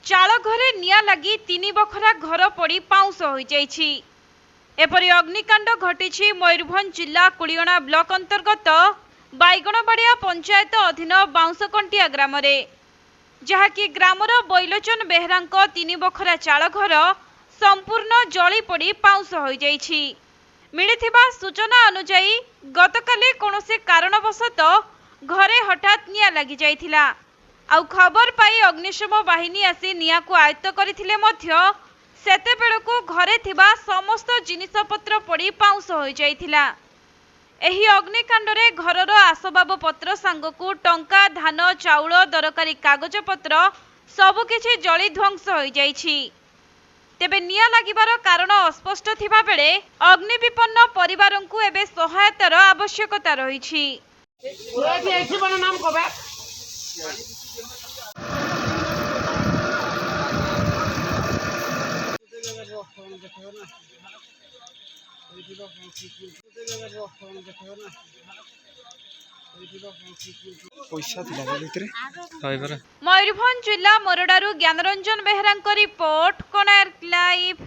चाल घरे निया लगी 3 बखरा घर पड़ी पाउंस हो जाइछि। एपरि अग्निकांड घटी मयूरभंज जिला कुलियणा ब्लॉक अंतर्गत बाईगणबाड़िया पंचायत अधीन बाउंसकंटिया ग्राम रे, जहाँकि ग्रामर बैलोचन बेहरा 3 बखरा चाल घर संपूर्ण जली पड़ी पाउंस हो जाइछि। मिलिथिबा सूचना अनुसार गतकाली कौनसी कारणवशत घरे हठात निया लगी जाइथिला। आउ खबर पाई अग्निशम बाहिनी आसी निया को आयत्त करथिले मध्य सेतेबेळकु घरे थिबा समस्त जिनिसपत्र पड़ी पाउंस हो जाइथिला। एही अग्निकांडरे घरर आसबाब पत्र सांगकु टंका धान चाउल दरकारी कागज पत्र सबकिछि जली ध्वंस हो जाइछि। तेबे निया लागिबार कारण अस्पष्ट थिबा बेले अग्नि विपन्न परिवारंकु एबे सहायतार आवश्यकता रहिछि। मयूरभंज जिला मोरडारू ज्ञानरंजन बेहरा रिपोर्ट, कोणार्क लाइव।